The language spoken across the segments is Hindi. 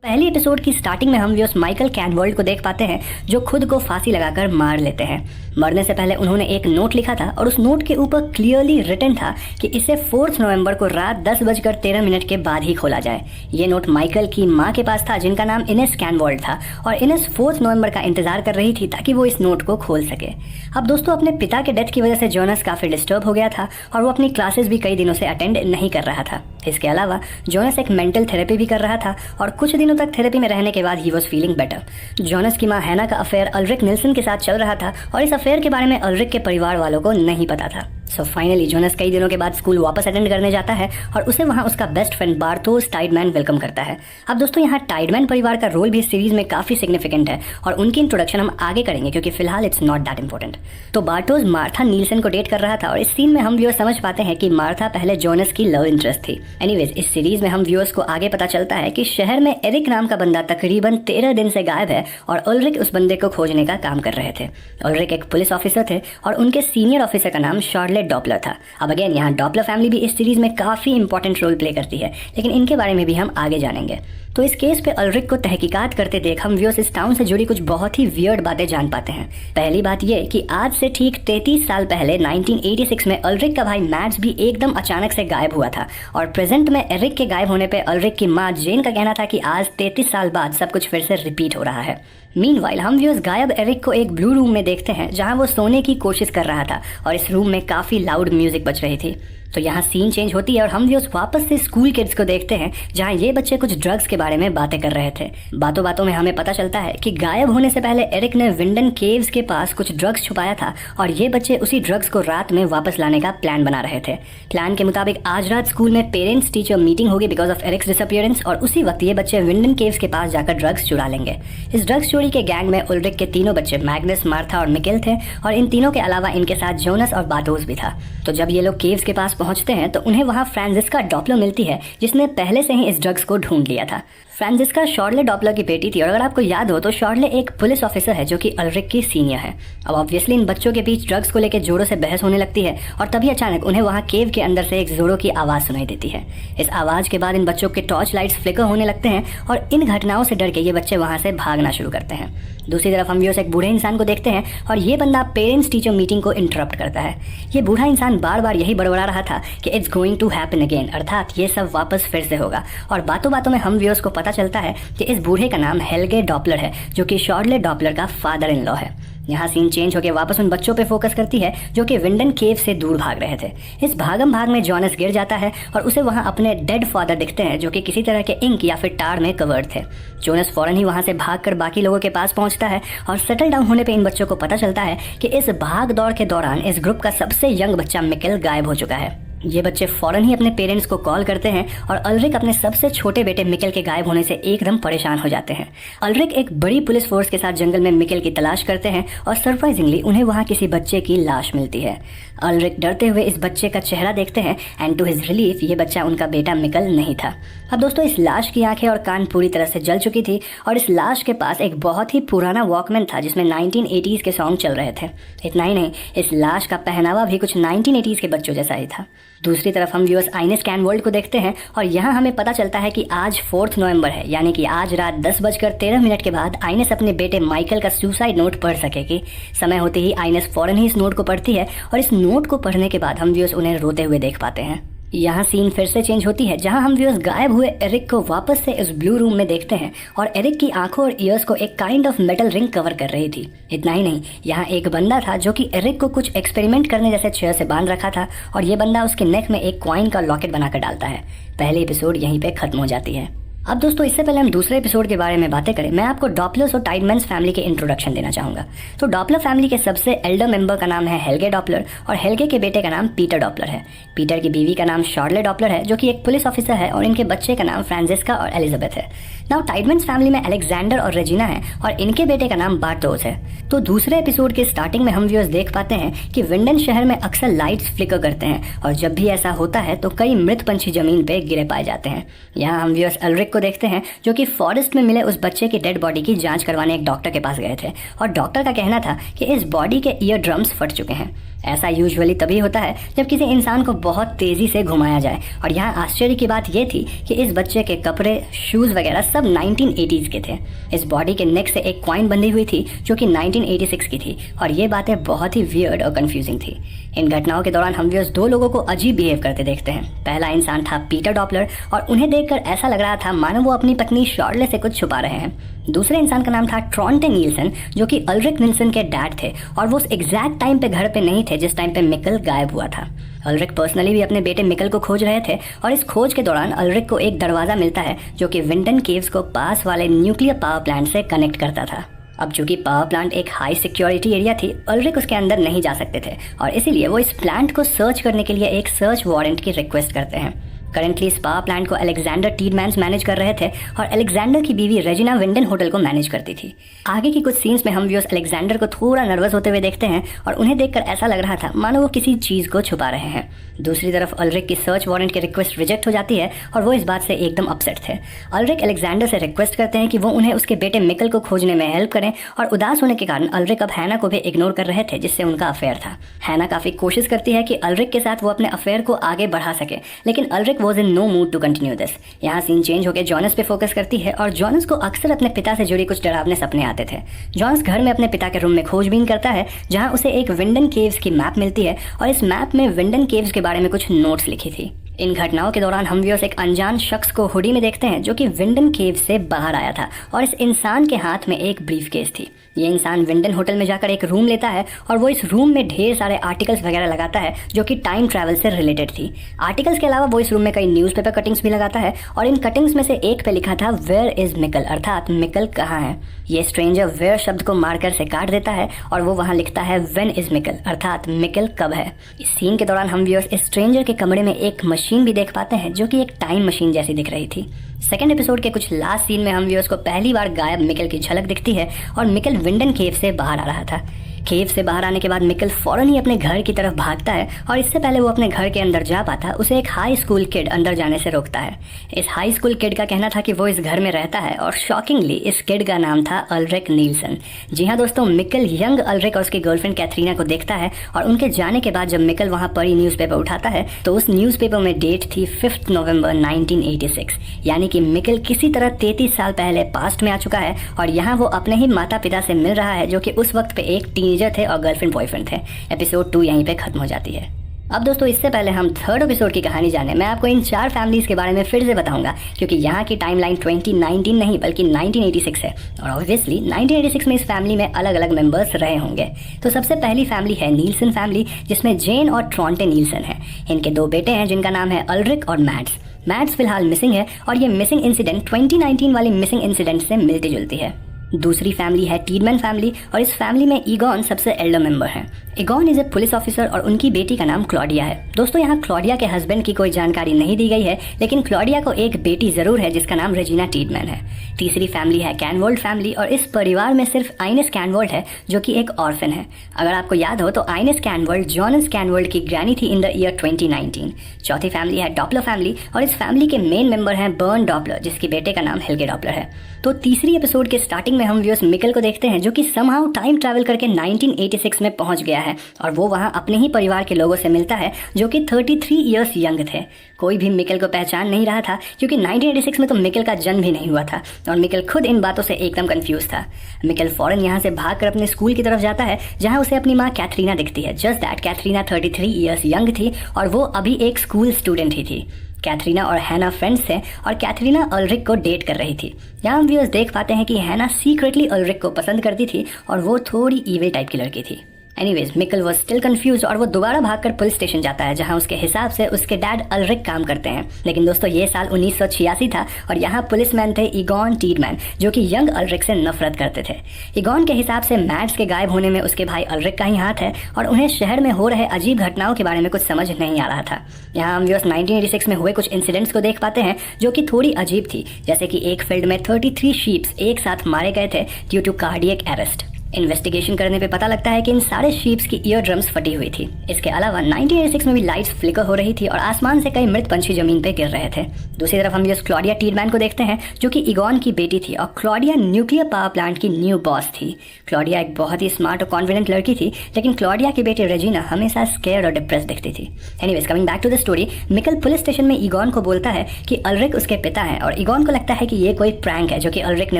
पहली एपिसोड की स्टार्टिंग में हम व्यूअर्स माइकल कैनवर्ल्ड को देख पाते हैं जो खुद को फांसी लगाकर मार लेते हैं। मरने से पहले उन्होंने एक नोट लिखा था और उस नोट के ऊपर क्लियरली रिटन था कि इसे 4 नवंबर को रात 10:13 के बाद ही खोला जाए। ये नोट माइकल की माँ के पास था जिनका नाम इनेस कैनवर्ल्ड था और इनेस 4 नवंबर का इंतजार कर रही थी ताकि वो इस नोट को खोल सके। अब दोस्तों अपने पिता के डेथ की वजह से जोनस काफ़ी डिस्टर्ब हो गया था और वो अपनी क्लासेस भी कई दिनों से अटेंड नहीं कर रहा था। इसके अलावा जोनस एक मेंटल थेरेपी भी कर रहा था और कुछ दिनों तक थेरेपी में रहने के बाद he was feeling better. Jonas की माँ हैना का अफेयर अल्रिक निल्सन के साथ चल रहा था और इस अफेयर के बारे में अल्रिक के परिवार वालों को नहीं पता था। सो फाइनली जोनस कई दिनों के बाद स्कूल वापस अटेंड करने जाता है और उसे वहाँ उसका बेस्ट फ्रेंड बार्थोस टाइडमैन वेलकम करता है। अब दोस्तों यहाँ टाइडमैन परिवार का रोल भी इस सीरीज में काफ़ी सिग्निफिकेंट है और उनकी इंट्रोडक्शन हम आगे करेंगे क्योंकि फिलहाल इट्स नॉट दैट इंपॉर्टेंट। तो बार्थोस मार्था नील्सन को डेट कर रहा था और इस सीन में हम व्यूअर्स समझ पाते हैं कि मार्था पहले जोनस की लव इंटरेस्ट थी। एनीवेज इस सीरीज में हम व्यूअर्स को आगे पता चलता है कि शहर में एरिक नाम का बंदा तकरीबन 13 दिन से गायब है और उल्रिक उस बंदे को खोजने का काम कर रहे थे। उल्रिक एक पुलिस ऑफिसर थे और उनके सीनियर ऑफिसर का नाम शार्लेट डॉपलर था। अब अगेन यहाँ डॉपलर फैमिली भी इस सीरीज में काफ़ी इंपॉर्टेंट रोल प्ले करती है, लेकिन इनके बारे में भी हम आगे जानेंगे। तो इस केस पे उल्रिक को तहकीकात करते देख हम व्यूअर्स इस टाउन से जुड़ी कुछ बहुत ही वियर्ड बातें जान पाते हैं। पहली बात ये कि आज से ठीक 33 साल पहले 1986 में उल्रिक का भाई मैड्स भी एकदम अचानक से गायब हुआ था और प्रेजेंट में एरिक के गायब होने पे उल्रिक की माँ जेन का कहना था कि आज 33 साल बाद सब कुछ फिर से रिपीट हो रहा है। मीनवाइल हम व्यूअर्स गायब एरिक को एक ब्लू रूम में देखते हैं जहां वो सोने की कोशिश कर रहा था और इस रूम में काफ़ी लाउड म्यूजिक बज रही थी। तो यहाँ सीन चेंज होती है और हम व्यूअर्स वापस से स्कूल किड्स को देखते हैं जहाँ ये बच्चे कुछ ड्रग्स के बारे में बातें कर रहे थे। बातों बातों में हमें पता चलता है कि गायब होने से पहले एरिक ने विंडन केव्स के पास कुछ ड्रग्स छुपाया था और ये बच्चे उसी ड्रग्स को रात में वापस लाने का प्लान बना रहे थे। प्लान के मुताबिक आज रात स्कूल में पेरेंट्स टीचर मीटिंग होगी बिकॉज ऑफ एरिक्स डिसअपियरेंस और उसी वक्त ये बच्चे विंडन केव्स के पास जाकर ड्रग्स चुरा लेंगे। इस ड्रग्स चोरी के गैंग में उल्रिक के तीनों बच्चे मैग्नस, मार्था और मिकेल थे और इन तीनों के अलावा इनके साथ जोनस और बार्थोस भी था। तो जब ये लोग केव्स के पास पहुंचते हैं तो उन्हें वहां फ्रांसिस्का डॉपलर मिलती है जिसने पहले से ही इस ड्रग्स को ढूंढ लिया था। फ्रांसिस्का शॉर्ले डॉपलर की बेटी थी और अगर आपको याद हो तो शॉर्ले एक पुलिस ऑफिसर है जो कि उल्रिक की सीनियर है। अब ऑब्वियसली इन बच्चों के बीच ड्रग्स को लेकर जोरों से बहस होने लगती है और तभी अचानक उन्हें वहां केव के अंदर से एक जोरों की आवाज़ सुनाई देती है। इस आवाज़ के बाद इन बच्चों के टॉर्च लाइट्स फ्लिकर होने लगते हैं और इन घटनाओं से डर के ये बच्चे वहां से भागना शुरू करते हैं। दूसरी तरफ हम व्यूअर्स एक बूढ़े इंसान को देखते हैं और ये बंदा पेरेंट्स टीचर मीटिंग को इंटरप्ट करता है। ये बूढ़ा इंसान बार बार यही बड़बड़ा रहा था कि it's going to happen again, अर्थात ये सब वापस फिर से होगा। और बातों बातों में हम व्यूअर्स को पता चलता है कि इस बूढ़े का नाम हेल्गे डॉपलर है जो कि शॉर्ले डॉपलर का फादर इन लॉ है। यहाँ सीन चेंज होकर वापस उन बच्चों पे फोकस करती है जो कि विंडन केव से दूर भाग रहे थे। इस भागम भाग में जोनस गिर जाता है और उसे वहाँ अपने डेड फादर दिखते हैं जो कि किसी तरह के इंक या फिर टार में कवर्ड थे। जोनस फौरन ही वहाँ से भागकर बाकी लोगों के पास पहुँचता है और सेटल डाउन होने पे इन बच्चों को पता चलता है कि इस भाग दौड़ के दौरान इस ग्रुप का सबसे यंग बच्चा मिकेल गायब हो चुका है। ये बच्चे फौरन ही अपने पेरेंट्स को कॉल करते हैं और उल्रिक अपने सबसे छोटे बेटे मिकेल के गायब होने से एकदम परेशान हो जाते हैं। उल्रिक एक बड़ी पुलिस फोर्स के साथ जंगल में मिकेल की तलाश करते हैं और सरप्राइजिंगली उन्हें वहाँ किसी बच्चे की लाश मिलती है। उल्रिक डरते हुए इस बच्चे का चेहरा देखते हैं एंड टू हिज रिलीफ ये बच्चा उनका बेटा मिकेल नहीं था। अब दोस्तों इस लाश की आंखें और कान पूरी तरह से जल चुकी थी और इस लाश के पास एक बहुत ही पुराना वॉकमैन था जिसमें 1980s के सॉन्ग चल रहे थे। इतना ही नहीं, इस लाश का पहनावा भी कुछ 1980s के बच्चों जैसा ही था। दूसरी तरफ हम व्यूअर्स इनेस कैनवर्ल्ड को देखते हैं और यहाँ हमें पता चलता है कि आज 4 नवंबर है, यानी कि आज रात 10:13 के बाद इनेस अपने बेटे माइकल का सुसाइड नोट पढ़ सकेगी। समय होते ही इनेस फौरन ही इस नोट को पढ़ती है और इस नोट को पढ़ने के बाद हम व्यूअर्स उन्हें रोते हुए देख पाते हैं। यहाँ सीन फिर से चेंज होती है जहाँ हम व्यूअर्स गायब हुए एरिक को वापस से इस ब्लू रूम में देखते हैं और एरिक की आंखों और ईयर्स को एक kind of metal ring cover कर रही थी। इतना ही नहीं, यहाँ एक बंदा था जो कि एरिक को कुछ एक्सपेरिमेंट करने जैसे चेयर से बांध रखा था और ये बंदा उसके नेक में एक कॉइन का लॉकेट बनाकर डालता है। पहली एपिसोड यहीं पे खत्म हो जाती है। अब दोस्तों इससे पहले हम दूसरे एपिसोड के बारे में बातें करें, मैं आपको डॉपलर्स और टाइडमैन्स फैमिली के इंट्रोडक्शन देना चाहूँगा। तो डॉपलर फैमिली के सबसे एल्डर मेंबर का नाम है हेल्गे डॉपलर और हेल्गे के बेटे का नाम पीटर डॉपलर है। पीटर की बीवी का नाम शॉर्ले डॉपलर है जो कि एक पुलिस ऑफिसर है और इनके बच्चे का नाम फ्रांसिस्का और एलिजाबेथ है। नाउ टाइडमैन्स फैमिली में अलेक्जेंडर और रेजिना है और इनके बेटे का नाम बार्थोस है। तो दूसरे एपिसोड के स्टार्टिंग में हम व्यूअर्स देख पाते हैं कि विंडन शहर में अक्सर लाइट्स फ्लिकर करते हैं और जब भी ऐसा होता है तो कई मृत पंछी जमीन पे गिरे पाए जाते हैं। यहाँ हम व्यूअर्स उल्रिक को देखते हैं जो कि फॉरेस्ट में मिले उस बच्चे की डेड बॉडी की जांच करवाने एक डॉक्टर के पास गए थे और डॉक्टर का कहना था कि इस बॉडी के ईयर ड्रम्स फट चुके हैं। ऐसा यूजुअली तभी होता है जब किसी इंसान को बहुत तेज़ी से घुमाया जाए। और यहाँ आश्चर्य की बात यह थी कि इस बच्चे के कपड़े, शूज़ वगैरह सब 1980s के थे। इस बॉडी के नेक से एक कॉइन बंधी हुई थी जो कि 1986 की थी, और ये बातें बहुत ही वियर्ड और कंफ्यूजिंग थी। इन घटनाओं के दौरान हम व्यूअर्स दो लोगों को अजीब बिहेव करते देखते हैं। पहला इंसान था पीटर डॉपलर, और उन्हें देखकर ऐसा लग रहा था मानो वो अपनी पत्नी शॉर्ले से कुछ छुपा रहे हैं। दूसरे इंसान का नाम था ट्रॉन्टे नील्सन, जो कि अल्रिक निल्सन के डैड थे, और वो उस एग्जैक्ट टाइम पे घर पे नहीं थे जिस टाइम पे मिकल गायब हुआ था। अल्रिक पर्सनली भी अपने बेटे मिकल को खोज रहे थे, और इस खोज के दौरान अल्रिक को एक दरवाज़ा मिलता है जो कि विंडन केव्स को पास वाले न्यूक्लियर पावर प्लांट से कनेक्ट करता था। अब चूंकि पावर प्लांट एक हाई सिक्योरिटी एरिया थी, अल्रिक उसके अंदर नहीं जा सकते थे, और इसीलिए वो इस प्लांट को सर्च करने के लिए एक सर्च वारंट की रिक्वेस्ट करते हैं। करंटली इस पावर प्लांट को अलेक्जेंडर टीडमैन्स मैनेज कर रहे थे, और अलेक्जेंडर की बीवी रेजिना विंडन होटल को मैनेज करती थी। आगे की कुछ सीन्स में हम व्यूअर्स अलेक्जेंडर को थोड़ा नर्वस होते हुए देखते हैं, और उन्हें देखकर ऐसा लग रहा था मानो वो किसी चीज़ को छुपा रहे हैं। दूसरी तरफ अल्रिक की सर्च वारंट की रिक्वेस्ट रिजेक्ट हो जाती है, और वो इस बात से एकदम अपसेट थे। अल्रिक अलेक्जेंडर से रिक्वेस्ट करते हैं कि वो उन्हें उसके बेटे मिकल को खोजने में हेल्प करें, और उदास होने के कारण अल्रिक अब हैना को भी इग्नोर कर रहे थे जिससे उनका अफेयर था। हैना काफ़ी कोशिश करती है कि अल्रिक के साथ वो अपने अफेयर को आगे बढ़ा सके, लेकिन Ulrich was in no mood to continue this. यहाँ सीन चेंज होकर जॉनस पे फोकस करती है, और जॉनस को अक्सर अपने पिता से जुड़ी कुछ डरावने सपने आते थे। जॉनस घर में अपने पिता के रूम में खोजबीन करता है, जहाँ उसे एक विंडन केव्स की मैप मिलती है, और इस मैप में विंडन केव्स के बारे में कुछ नोट्स लिखी थी। इन घटनाओं के दौरान हम व्यूअर्स एक अनजान शख्स को हुडी में देखते हैं जो कि विंडन केव से बाहर आया था, और इस इंसान के हाथ में एक ब्रीफकेस थी। ये इंसान विंडन होटल में जाकर एक रूम लेता है, और वो इस रूम में ढेर सारे आर्टिकल्स वगैरह लगाता है जो कि टाइम ट्रैवल से रिलेटेड थी। आर्टिकल्स के अलावा वो इस रूम में कई न्यूज़पेपर कटिंग्स भी लगाता है, और इन कटिंग्स में से एक पे लिखा था वेयर इज मिकल, अर्थात मिकल कहाँ है। ये स्ट्रेंजर वेयर शब्द को मार्कर से काट देता है, और वो वहाँ लिखता है व्हेन इज मिकल, अर्थात मिकल कब है। इस सीन के दौरान हम व्यूअर्स इस स्ट्रेंजर के कमरे में एक मशीन भी देख पाते हैं जो कि एक टाइम मशीन जैसी दिख रही थी। सेकेंड एपिसोड के कुछ लास्ट सीन में हम व्यूअर्स को पहली बार गायब मिकल की झलक दिखती है, और मिकल विंडन केव से बाहर आ रहा था। केव से बाहर आने के बाद मिकल फौरन ही अपने घर की तरफ भागता है, और इससे पहले वो अपने घर के अंदर जा पाता उसे एक हाई स्कूल किड अंदर जाने से रोकता है। इस हाई स्कूल किड का कहना था कि वो इस घर में रहता है, और शॉकिंगली इस किड का नाम था अल्रिक नील्सन। जी हाँ दोस्तों, मिकल यंग अल्रिक और उसकी गर्लफ्रेंड कैथरीना को देखता है, और उनके जाने के बाद जब मिकल वहाँ पढ़ी न्यूज़पेपर उठाता है तो उस न्यूज़पेपर में डेट थी 5 नवंबर 1986, यानी कि मिकल किसी तरह 33 साल पहले पास्ट में आ चुका है, और यहाँ वो अपने ही माता पिता से मिल रहा है जो कि उस वक्त पे एक टीनेजर थे और गर्लफ्रेंड बॉयफ्रेंड थे। एपिसोड 2 यहीं पे खत्म हो जाती है। अब दोस्तों, इससे पहले हम थर्ड एपिसोड की कहानी जाने, मैं आपको इन 4 फैमिलीज के बारे में फिर से बताऊंगा, क्योंकि यहाँ की टाइमलाइन 2019 नहीं बल्कि 1986 है, और ऑब्वियसली 1986 में इस फैमिली में अलग अलग मेंबर्स रहे होंगे। तो सबसे पहली फैमिली है नील्सन फैमिली, जिसमें जेन और ट्रॉन्टे नील्सन है। इनके 2 बेटे हैं जिनका नाम है अल्रिक और मैड्स। मैड्स फिलहाल मिसिंग है, और ये मिसिंग इंसिडेंट 2019 वाली मिसिंग इंसिडेंट से मिलती जुलती है। दूसरी फैमिली है टीडमैन फैमिली, और इस फैमिली में ईगॉन सबसे एल्डर मेंबर हैं। Egon is a police officer, और उनकी बेटी का नाम क्लॉडिया है। दोस्तों, यहाँ क्लॉडिया के हस्बैंड की कोई जानकारी नहीं दी गई है, लेकिन क्लॉडिया को एक बेटी जरूर है जिसका नाम रेजिना टीडमैन है। तीसरी फैमिली है कैनवोल्ड फैमिली, और इस परिवार में सिर्फ आइनेस कैनवोल्ड है जो कि एक ऑर्फन है। अगर आपको याद हो तो आइनेस कैनवोल्ड जॉनस कैनवोल्ड की ग्रैनी थी इन द ईयर 2019। चौथी फैमिली है डॉपलर फैमिली, और इस फैमिली के मेन मेंबर हैं बर्न डॉपलर, जिसके बेटे का नाम हेल्गे डॉपलर है। तो तीसरी एपिसोड के स्टार्टिंग में हम व्यूअर्स मिकल को देखते हैं जो कि समहाउ टाइम ट्रैवल करके 1986 में पहुंच गया है, और वो वहां अपने ही परिवार के लोगों से मिलता है जो कि 33 इयर्स यंग थे। कोई भी मिकल को पहचान नहीं रहा था, क्योंकि 1986 में तो मिकल का जन्म भी नहीं हुआ था, और मिकल खुद इन बातों से एकदम कंफ्यूज था। मिकल फौरन यहाँ से भागकर अपने स्कूल की तरफ जाता है, जहाँ उसे अपनी माँ कैथरीना दिखती है। Just that Katharina 33 years young थी, और वो अभी एक स्कूल स्टूडेंट ही थी। कैथरीना और हैना फ्रेंड्स थे, और कैथरीना अल्रिक को डेट कर रही थी। यहाँ हम व्यूअर्स देख पाते हैं कि हैना सीक्रेटली अल्रिक को पसंद करती थी, और वो थोड़ी ईविल टाइप की लड़की थी। Anyways, Mikal was still confuse, और वो दोबारा भागकर पुलिस स्टेशन जाता है, जहां उसके हिसाब से उसके डैड अल्रिक काम करते हैं। लेकिन दोस्तों, ये साल 1986 था, और यहाँ पुलिसमैन थे ईगॉन टीडमैन, जो कि यंग अल्रिक से नफरत करते थे। ईगॉन के हिसाब से मैड्स के गायब होने में उसके भाई अल्रिक का ही हाथ है, और उन्हें शहर में हो रहे अजीब घटनाओं के बारे में कुछ समझ नहीं आ रहा था। यहाँ हम व्यूअर्स 1986 में हुए कुछ इंसिडेंट्स को देख पाते हैं जो कि थोड़ी अजीब थी, जैसे कि एक फील्ड में 33 शीप्स एक साथ मारे गए थे due to cardiac arrest. Investigation करने पे पता लगता है कि इन सारे शीप्स की ईयर ड्रम्स फटी हुई थी। इसके अलावा 1986 में भी लाइट्स फ्लिकर हो रही थी और आसमान से कई मृत पंछी जमीन पे गिर रहे थे। दूसरी तरफ हम क्लॉडिया टीडमैन को देखते हैं, जो कि ईगॉन की बेटी थी और क्लॉडिया न्यूक्लियर पावर प्लांट की न्यू बॉस थी। क्लॉडिया एक बहुत ही स्मार्ट और कॉन्फिडेंट लड़की थी, लेकिन क्लॉडिया की बेटी रेजिना हमेशा स्केयर्ड और डिप्रेस दिखती थी। Anyways, coming back to the story, Mikkel police station में ईगॉन को बोलता है कि अल्रिक उसके पिता हैं और ईगॉन को लगता है कि ये कोई प्रैंक है जो कि अल्रिक ने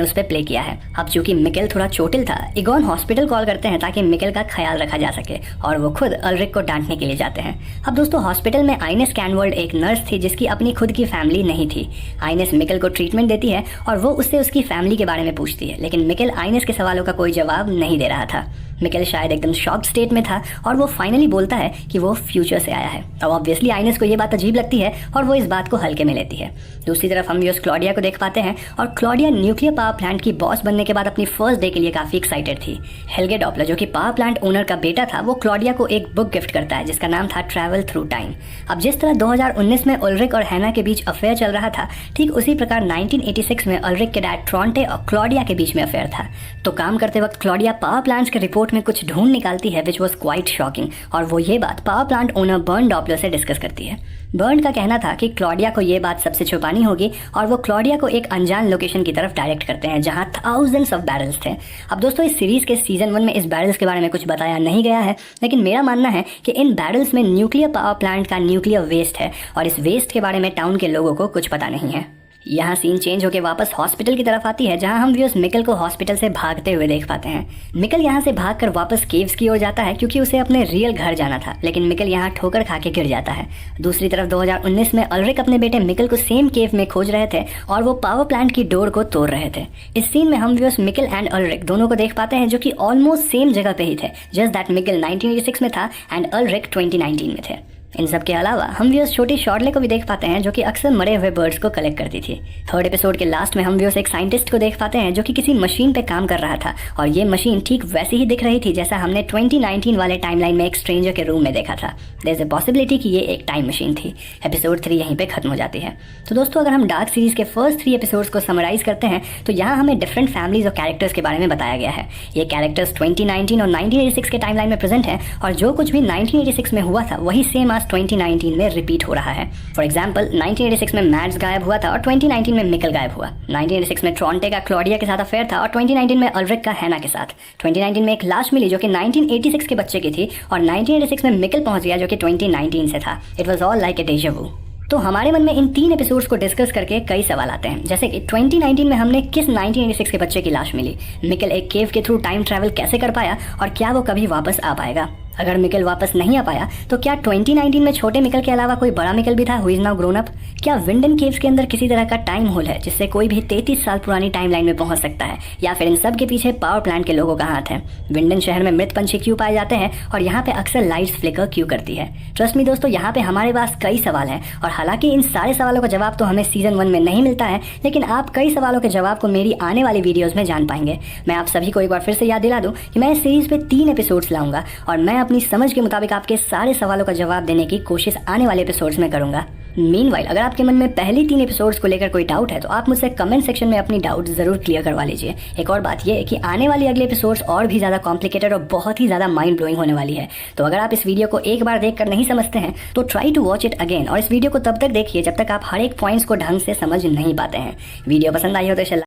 उस पर प्ले किया है। अब चूंकि मिकल थोड़ा चोटिल था, ईगॉन हॉस्पिटल कॉल करते हैं ताकि मिकल का ख्याल रखा जा सके और वो खुद अल्रिक को डांटने के लिए जाते हैं। अब दोस्तों, हॉस्पिटल में आइनेस कैनवर्ल्ड एक नर्स थी जिसकी अपनी खुद की फैमिली नहीं थी। आइनेस मिकल को ट्रीटमेंट देती है और वो उससे उसकी फैमिली के बारे में पूछती है, लेकिन मिकल आइनेस के सवालों का कोई जवाब नहीं दे रहा था। मिकल शायद एकदम शॉक्ड स्टेट में था और वो फाइनली बोलता है कि वो फ्यूचर से आया है। अब ऑब्वियसली आइनेस को ये बात अजीब लगती है और वो इस बात को हल्के में लेती है। दूसरी तरफ हम क्लॉडिया को देख पाते हैं और क्लॉडिया न्यूक्लियर पावर प्लांट की बॉस बनने के बाद अपनी फर्स्ट डे के लिए काफी एक्साइटेड थी। हेल्गे डॉपलर, जो कि पावर प्लांट ओनर का बेटा था, वो क्लॉडिया को एक बुक गिफ्ट करता है जिसका नाम था ट्रैवल थ्रू टाइम। अब जिस तरह 2019 में उल्रिक और हैना के बीच अफेयर चल रहा था, ठीक उसी प्रकार 1986 में उल्रिक के डैड ट्रॉन्टे और क्लॉडिया के बीच में अफेयर था। तो काम करते वक्त क्लॉडिया पावर प्लांट्स के रिपोर्ट में कुछ ढूंढ निकालती है विच वॉज क्वाइट शॉकिंग, और वो ये बात power plant owner burn Doppler से डिस्कस करती है। बर्न का कहना था कि क्लॉडिया को ये बात सबसे छुपानी होगी और वो क्लॉडिया को एक अनजान लोकेशन की तरफ डायरेक्ट करते हैं जहां थाउजेंड्स ऑफ बैरल्स थे। अब दोस्तों, इस सीरीज के सीजन 1 में इस बैरल्स के बारे में कुछ बताया नहीं गया है, लेकिन मेरा मानना है कि इन बैरल्स में न्यूक्लियर पावर प्लांट का न्यूक्लियर वेस्ट है और इस वेस्ट के बारे में टाउन के लोगों को कुछ पता नहीं है। यहाँ सीन चेंज होकर वापस हॉस्पिटल की तरफ आती है, जहाँ हम व्यूअर्स मिकल को हॉस्पिटल से भागते हुए देख पाते हैं। मिकल यहाँ से भागकर वापस केव्स की ओर जाता है क्योंकि उसे अपने रियल घर जाना था, लेकिन मिकल यहाँ ठोकर खा के गिर जाता है। दूसरी तरफ 2019 में अल्रिक अपने बेटे मिकल को सेम केव में खोज रहे थे और वो पावर प्लांट की डोर को तोड़ रहे थे। इस सीन में हम व्यूअर्स मिकल एंड अल्रिक दोनों को देख पाते हैं जो कि ऑलमोस्ट सेम जगह पे ही थे, जस्ट दैट मिकल 1986 में था एंड अल्रिक 2019 में थे। इन सब के अलावा हम व्यूअर्स छोटी शॉर्टले को भी देख पाते हैं जो कि अक्सर मरे हुए बर्ड्स को कलेक्ट करती थी। थर्ड एपिसोड के लास्ट में हम व्यूअर्स एक साइंटिस्ट को देख पाते हैं जो कि किसी मशीन पे काम कर रहा था और ये मशीन ठीक वैसी ही दिख रही थी जैसा हमने 2019 वाले टाइमलाइन में एक स्ट्रेंजर के रूम में देखा था। देयर इज अ पॉसिबिलिटी कि ये एक टाइम मशीन थी। एपिसोड 3 यहीं पे खत्म हो जाती है। तो दोस्तों, अगर हम डार्क सीरीज के फर्स्ट 3 एपिसोड्स को समराइज करते हैं तो यहाँ हमें डिफरेंट फैमिलीज और कैरेक्टर्स के बारे में बताया गया है। ये कैरेक्टर्स 2019 और 1986 के टाइमलाइन में प्रेजेंट है और जो कुछ भी 1986 में हुआ था वही सेम आज 2019 में रिपीट हो रहा है। फॉर एग्जाम्पल, 1986 में मैड्स गायब हुआ था और 2019 में मिकल गायब हुआ। 1986 में ट्रॉन्टे का क्लॉडिया के साथ अफेयर था और 2019 में अल्रिक का हैना के साथ। 2019 में एक लाश मिली जो कि 1986 के बच्चे की थी और 1986 में मिकल पहुंच गया जो कि 2019 से था। It was all like a deja vu. तो हमारे मन में इन 3 एपिसोड्स को डिस्कस करके कई सवाल आते हैं, जैसे कि 2019 में हमने किस 1986 के बच्चे की लाश मिली, मिकल एक केव के थ्रू टाइम ट्रैवल कैसे कर पाया और क्या वो कभी वापस आ पाएगा। अगर मिकल वापस नहीं आ पाया तो क्या 2019 में छोटे मिकल के अलावा कोई बड़ा मिकल भी था who is now grown up? क्या विंडन केव्स के अंदर किसी तरह का टाइम होल है जिससे कोई भी 33 साल पुरानी टाइमलाइन में पहुंच सकता है? या फिर इन सब के पीछे पावर प्लांट के लोगों का हाथ है? विंडन शहर में मृत पंछी क्यों पाए जाते हैं और यहाँ पे अक्सर लाइट्स फ्लिकर क्यों करती है? ट्रस्ट मी दोस्तों, यहाँ पे हमारे पास कई सवाल हैं और हालांकि इन सारे सवालों का जवाब तो हमें सीजन 1 में नहीं मिलता है, लेकिन आप कई सवालों के जवाब को मेरी आने वाली वीडियोज में जान पाएंगे। मैं आप सभी को एक बार फिर से याद दिला दूं कि मैं इस सीरीज पे 3 एपिसोड्स लाऊंगा और मैं अपनी समझ के मुताबिक आपके सारे सवालों का जवाब देने की कोशिश आने वाले एपिसोड्स में करूंगा। मीनवाइल, अगर आपके मन में पहली 3 एपिसोड्स को लेकर कोई डाउट है तो आप मुझसे कमेंट सेक्शन में अपनी डाउट जरूर क्लियर करवा लीजिए। एक और बात यह है कि आने वाली अगले एपिसोड्स और भी ज्यादा कॉम्प्लिकेटेड और बहुत ही ज्यादा माइंड ब्लोइंग होने वाली है। तो अगर आप इस वीडियो को एक बार देखकर नहीं समझते हैं तो try to watch it again और इस वीडियो को तब तक देखिए जब तक आप हर एक पॉइंट्स को ढंग से समझ नहीं पाते हैं। वीडियो पसंद आई हो तो